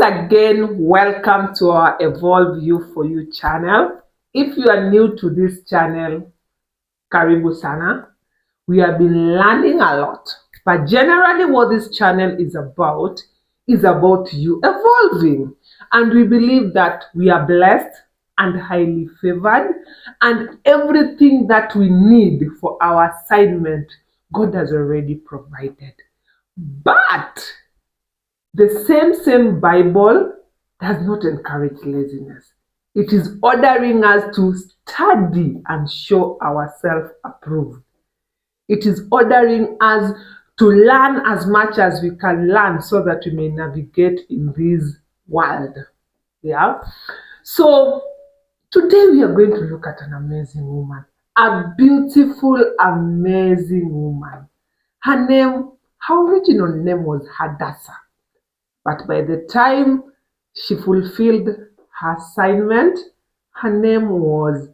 again, welcome to our Evolve You For You channel. If you are new to this channel, karibu sana. We have been learning a lot, but generally what this channel is about you evolving. And we believe that we are blessed and highly favored, and everything that we need for our assignment, God has already provided. But the same Bible does not encourage laziness. It is ordering us to study and show ourselves approved. It is ordering us to learn as much as we can learn so that we may navigate in this world. Yeah. So today we are going to look at an amazing woman, a beautiful, amazing woman. Her original name was Hadassah. But by the time she fulfilled her assignment, her name was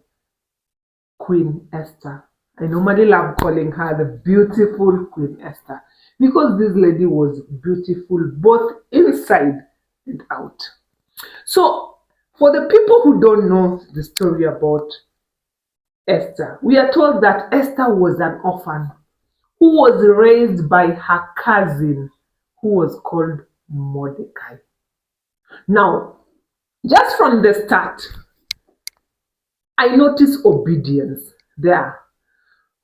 Queen Esther. I normally love calling her the beautiful Queen Esther because this lady was beautiful both inside and out. So, for the people who don't know the story about Esther, we are told that Esther was an orphan who was raised by her cousin who was called Mordecai. Now, just from the start, I noticed obedience there.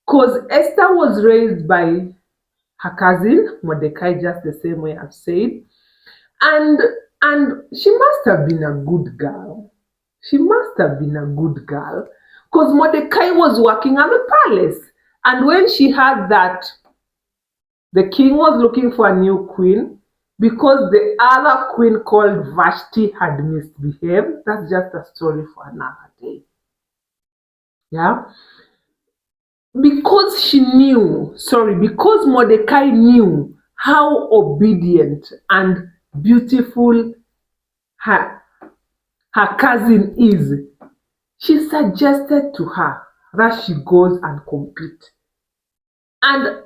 Because Esther was raised by her cousin, Mordecai, just the same way I've said. And she must have been a good girl. She must have been a good girl. Because Mordecai was working at the palace. And when she heard that the king was looking for a new queen, because the other queen called Vashti had misbehaved, that's just a story for another day. Yeah? Because Mordecai knew how obedient and beautiful her cousin is, she suggested to her that she goes and compete. And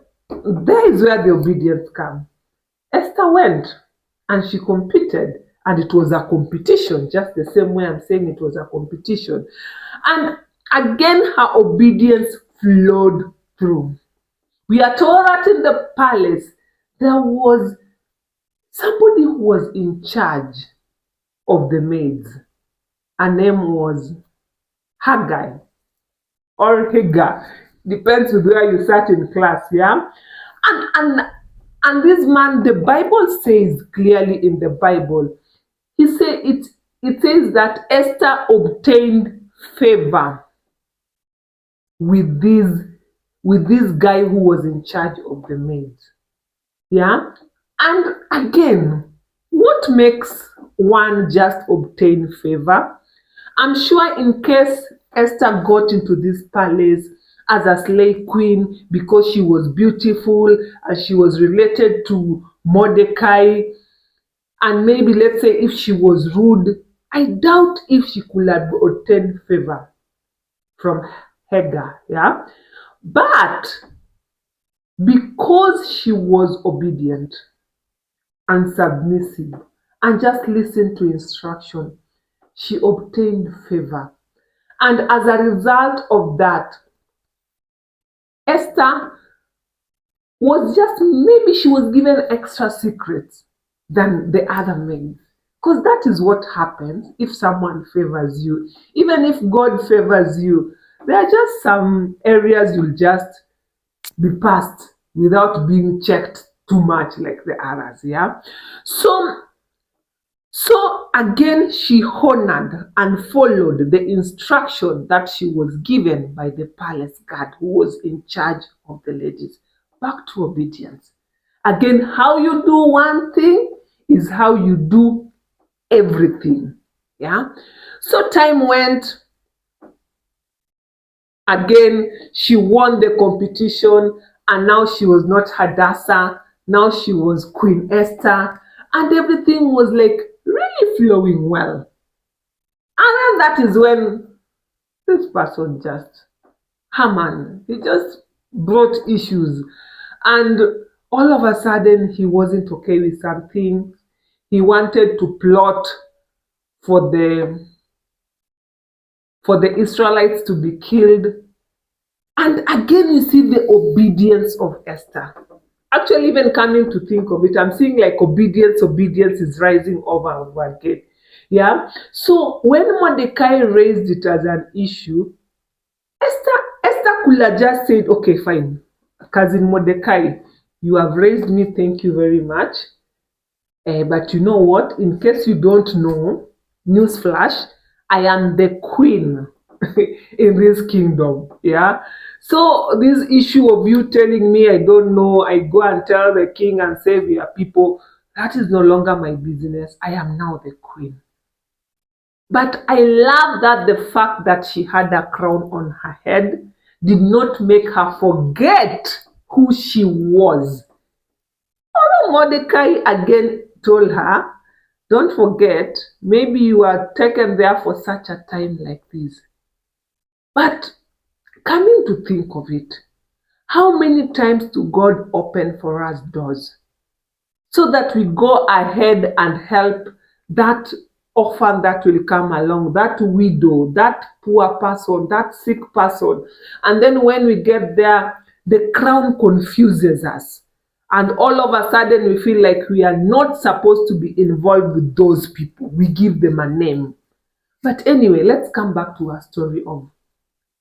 there is where the obedience comes. Esther went and she competed, and it was a competition, just the same way I'm saying it was a competition. And again, her obedience flowed through. We are told that in the palace there was somebody who was in charge of the maids. Her name was Haggai or Hagar, depends with where you sat in class. Yeah. And this man, the Bible says clearly in the Bible, it says that Esther obtained favor with this guy who was in charge of the maids. Yeah. And again, what makes one just obtain favor? I'm sure in case Esther got into this palace as a slave queen because she was beautiful and she was related to Mordecai, and maybe let's say if she was rude, I doubt if she could have obtained favor from Hagar. Yeah. But because she was obedient and submissive and just listened to instruction, she obtained favor. And as a result of that, Esther was maybe she was given extra secrets than the other maids. Because that is what happens if someone favors you. Even if God favors you, there are just some areas you'll just be passed without being checked too much like the others. Yeah. So again, she honored and followed the instruction that she was given by the palace guard who was in charge of the ladies. Back to obedience. Again, how you do one thing is how you do everything. Yeah. So time went. Again, she won the competition, and now she was not Hadassah. Now she was Queen Esther, and everything was like really flowing well. And then that is when this person Haman, he just brought issues, and all of a sudden he wasn't okay with something. he wanted to plot for the Israelites to be killed. And again, you see the obedience of Esther. Actually, even coming to think of it, I'm seeing like obedience is rising over and over again. Yeah. So when Mordecai raised it as an issue, Esther could have just said, okay, fine. Cousin Mordecai, you have raised me, thank you very much. But you know what? In case you don't know, newsflash, I am the queen in this kingdom. Yeah. So this issue of you telling me I don't know, I go and tell the king and save your people, that is no longer my business. I am now the queen. But I love that the fact that she had a crown on her head did not make her forget who she was. Although Mordecai again told her, don't forget, maybe you are taken there for such a time like this. But coming to think of it, how many times do God open for us doors so that we go ahead and help that orphan that will come along, that widow, that poor person, that sick person. And then when we get there, the crown confuses us. And all of a sudden we feel like we are not supposed to be involved with those people. We give them a name. But anyway, let's come back to our story of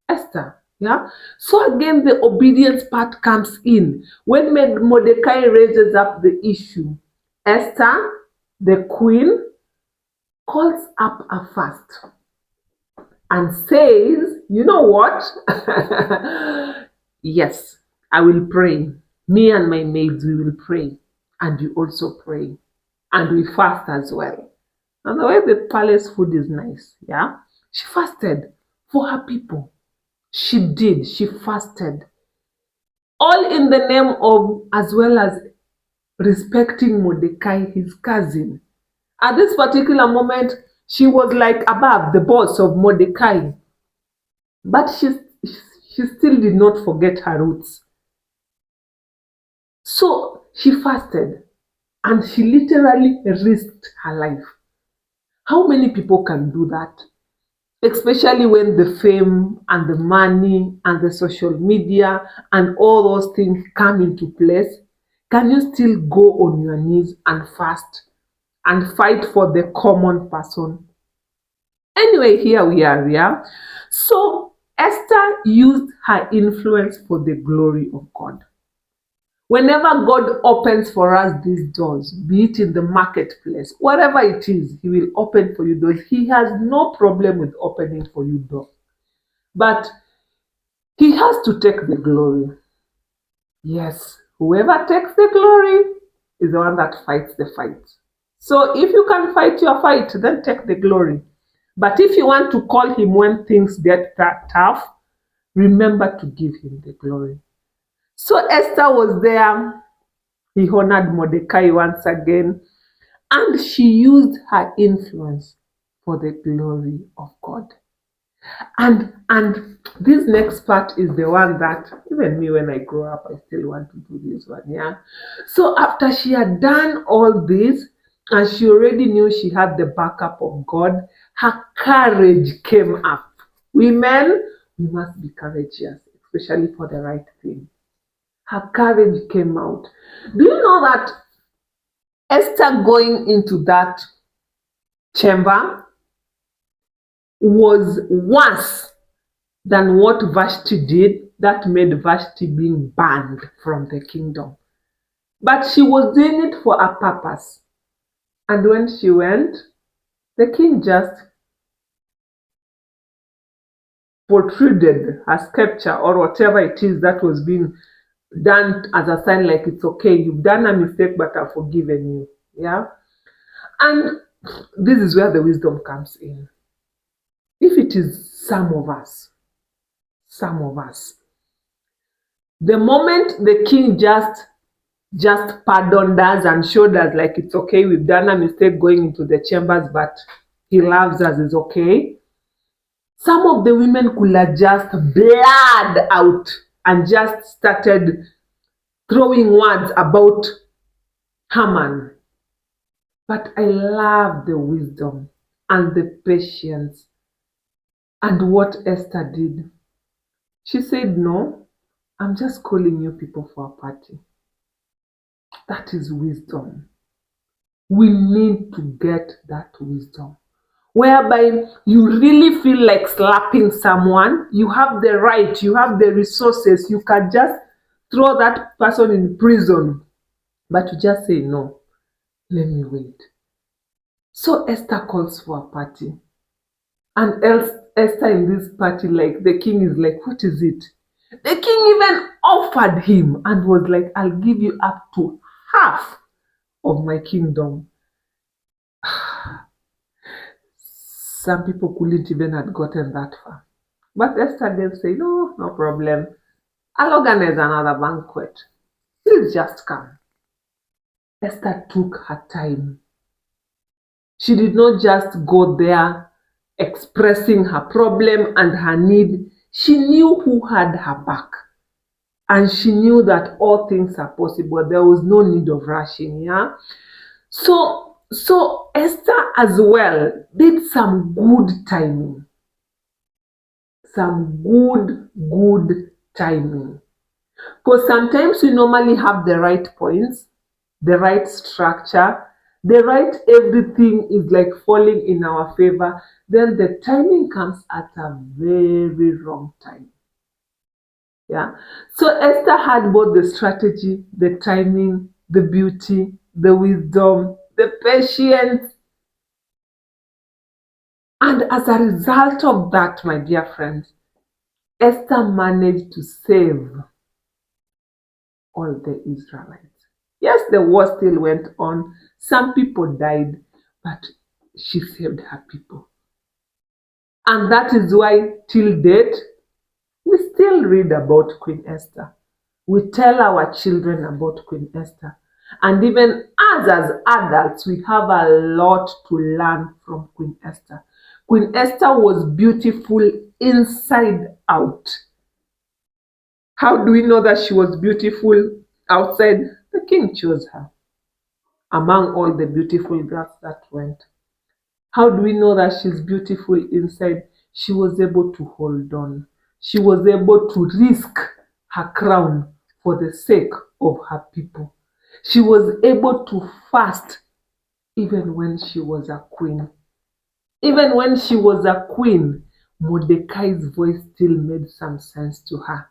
Esther. Yeah. So again, the obedience part comes in. When Mordecai raises up the issue, Esther, the queen, calls up a fast and says, you know what? Yes, I will pray. Me and my maids, we will pray. And you also pray. And we fast as well. And the way the palace food is nice, yeah? She fasted for her people. She did. She fasted. All in the name of, as well as respecting Mordecai, his cousin. At this particular moment, she was like above the boss of Mordecai. But she still did not forget her roots. So she fasted and she literally risked her life. How many people can do that? Especially when the fame and the money and the social media and all those things come into place. Can you still go on your knees and fast and fight for the common person? Anyway, here we are, yeah? So Esther used her influence for the glory of God. Whenever God opens for us these doors, be it in the marketplace, whatever it is, He will open for you doors. He has no problem with opening for you doors. But He has to take the glory. Yes, whoever takes the glory is the one that fights the fight. So if you can fight your fight, then take the glory. But if you want to call Him when things get that tough, remember to give Him the glory. So Esther was there. He honored Mordecai once again, and she used her influence for the glory of God. And this next part is the one that even me, when I grow up, I still want to do this one. Yeah. So after she had done all this, and she already knew she had the backup of God, her courage came up. Women, we must be courageous, especially for the right thing. Her courage came out. Do you know that Esther going into that chamber was worse than what Vashti did, that made Vashti being banned from the kingdom? But she was doing it for a purpose. And when she went, the king just protruded her scepter or whatever it is that was being done as a sign, like, it's okay, you've done a mistake, but I've forgiven you. Yeah. And this is where the wisdom comes in. If it is some of us, the moment the king just pardoned us and showed us, like, it's okay, we've done a mistake going into the chambers, but He loves us, it's okay. Some of the women could have just blurred out and just started throwing words about Haman. But I love the wisdom and the patience and what Esther did. She said, no, I'm just calling you people for a party. That is wisdom. We need to get that wisdom. Whereby you really feel like slapping someone, you have the right, you have the resources, you can just throw that person in prison, but you just say, no, let me wait. So Esther calls for a party. And else Esther in this party, like the king is like, what is it? The king even offered him and was like, I'll give you up to half of my kingdom. Some people couldn't even have gotten that far. But Esther did say, no, no problem. I'll organize another banquet. Please just come. Esther took her time. She did not just go there expressing her problem and her need. She knew who had her back. And she knew that all things are possible. There was no need of rushing, yeah? So Esther as well did some good timing. Some good timing. Because sometimes we normally have the right points, the right structure, the right everything is like falling in our favor. Then the timing comes at a very wrong time. Yeah. So Esther had both the strategy, the timing, the beauty, the wisdom, the patience. And as a result of that, my dear friends, Esther managed to save all the Israelites. Yes, the war still went on. Some people died, but she saved her people. And that is why, till date, we still read about Queen Esther. We tell our children about Queen Esther. And even us as adults, we have a lot to learn from Queen Esther. Queen Esther was beautiful inside out. How do we know that she was beautiful outside? The king chose her among all the beautiful girls that went. How do we know that she's beautiful inside? She was able to hold on. She was able to risk her crown for the sake of her people. She was able to fast even when she was a queen. Even when she was a queen, Mordecai's voice still made some sense to her.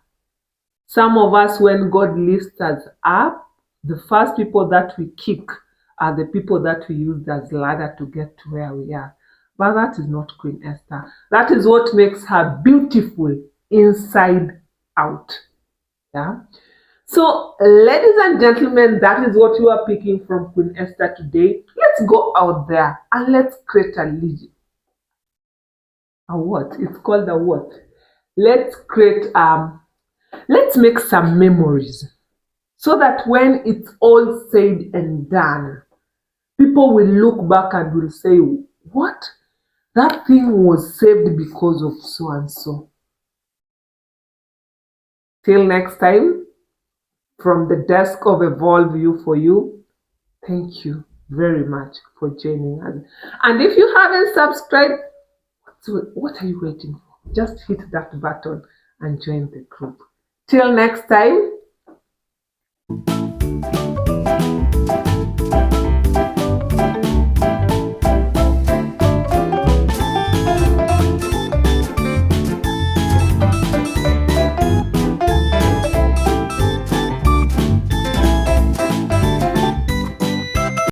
Some of us, when God lifts us up, the first people that we kick are the people that we used as ladder to get to where we are. But that is not Queen Esther. That is what makes her beautiful inside out. Yeah. So, ladies and gentlemen, that is what you are picking from Queen Esther today. Let's go out there and let's create a legion. A what? It's called a what? Let's create let's make some memories so that when it's all said and done, people will look back and will say, what? That thing was saved because of so and so. Till next time, from the desk of Evolve You for You, thank you very much for joining us. And if you haven't subscribed, what are you waiting for? Just hit that button and join the group. Till next time.